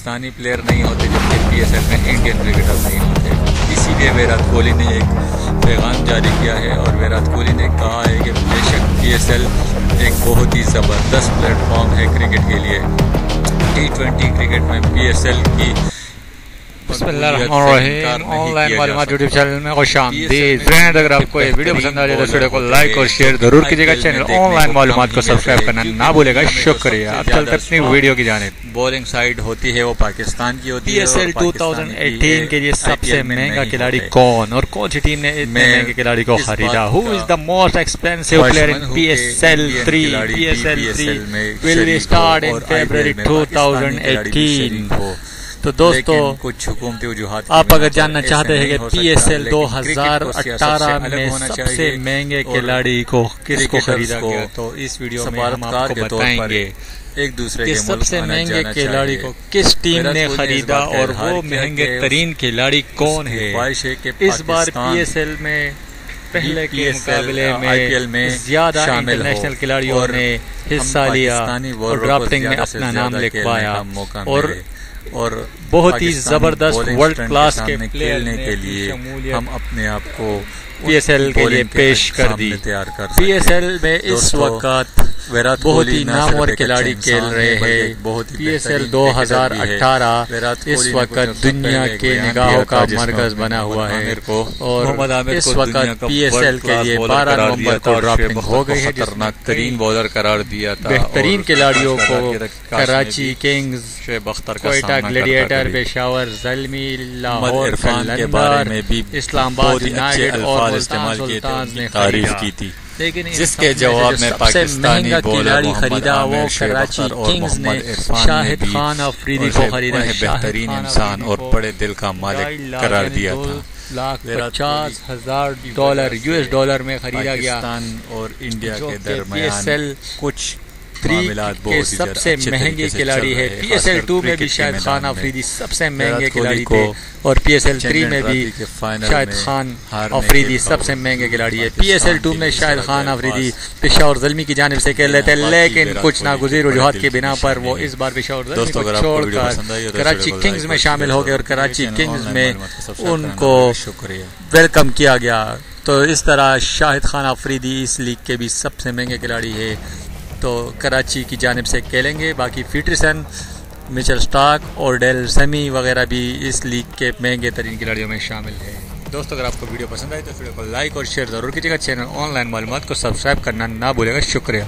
Pakistani player नहीं होते जबकि PSL में इंडियन क्रिकेटर नहीं होते। इसीलिए विराट कोहली ने एक पैगाम जारी किया है और विराट कोहली ने कहा है कि बेशक PSL एक बहुत ही ज़बरदस्त प्लेटफॉर्म है क्रिकेट के लिए। T20 क्रिकेट में PSL की ऑनलाइन मालूमात यूट्यूब चैनल में खुशामदीद। फ्रेंड, अगर आपको ये वीडियो पसंद आ जाए तो इस वीडियो को लाइक और शेयर जरूर कीजिएगा। चैनल ऑनलाइन मालूमात को सब्सक्राइब करना ना भूलेगा। शुक्रिया। अब चलते अपनी वीडियो की जानिब। बॉलिंग साइड होती है वो पाकिस्तान की होती है। PSL 2018 के लिए सबसे महंगा खिलाड़ी कौन और कौन सी टीम ने इतने महंगे खिलाड़ी को खरीदा? Who is the most expensive player in PSL 3? PSL 3 will start in February 2018। तो दोस्तों, कुछ हुकूमती वजूहात आप अगर जानना चाहते हैं कि PSL 2018 में सबसे महंगे खिलाड़ी को किसको खरीदा गया, तो इस वीडियो में हम आपको बताएंगे एक दूसरे कि सबसे महंगे खिलाड़ी को किस टीम ने खरीदा और वो महंगे तरीन खिलाड़ी कौन है। इस बार PSL में पहले के मुकाबले में IPL में ज्यादा इंटरनेशनल खिलाड़ियों ने हिस्सा लिया और ड्राफ्टिंग में अपना नाम लिखवाया और बहुत ही जबरदस्त वर्ल्ड क्लास के खेलने के लिए हम अपने आप को PSL के लिए पेश कर दी। PSL में इस वक्त बहुत ही नामवर खिलाड़ी खेल रहे हैं। PSL 2018 इस वक्त दुनिया के निगाहों का मरकज बना हुआ है और इस वक्त PSL के लिए 12 नवंबर को ड्राफ्टिंग हो गई है। खतरनाक तरीन बॉलर करार दिया था। बेहतरीन खिलाड़ियों को कराची किंग्स, क्वेटा ग्लैडिएटर, पेशावर ज़ल्मी, लाहौर कलंदर, इस्लामाबाद यूनाइटेड और मुल्तान सुल्तान ने तारीफ की थी। लेकिन जिसके जवाब में पाकिस्तानी खिलाड़ी खरीदा वो कराची किंग्स ने शाहिद खान अफरीदी को खरीदा। बेहतरीन इंसान और बड़े दिल का मालिक करार दिया था। $1,50,000 US में खरीदा गया और इंडिया के दरमियान कुछ 3 के सबसे महंगे खिलाड़ी है। PSL 2 में भी शाहिद खान अफरीदी सबसे महंगे खिलाड़ी थे और PSL 3 में भी शाहिद खान अफरीदी सबसे महंगे खिलाड़ी है। PSL 2 में शाहिद खान अफरीदी पेशावर ज़ल्मी की जानिब से खेल रहे थे, लेकिन कुछ नागुज़ीर वजूहात की बिना पर वो इस बार पेशावर ज़ल्मी को छोड़कर कराची किंग्स में शामिल हो गए और कराची किंग्स में उनको वेलकम किया गया। तो इस तरह शाहिद खान अफरीदी इस लीग के भी सबसे महंगे खिलाड़ी है, तो कराची की जानिब से खेलेंगे। बाकी पीटरसन, मिचेल स्टार्क और डेल सेमी वगैरह भी इस लीग के महंगे तरीन खिलाड़ियों में शामिल है। दोस्तों, अगर आपको वीडियो पसंद आए तो वीडियो को लाइक और शेयर ज़रूर कीजिएगा। चैनल ऑनलाइन मालूमात को सब्सक्राइब करना ना भूलिएगा। शुक्रिया।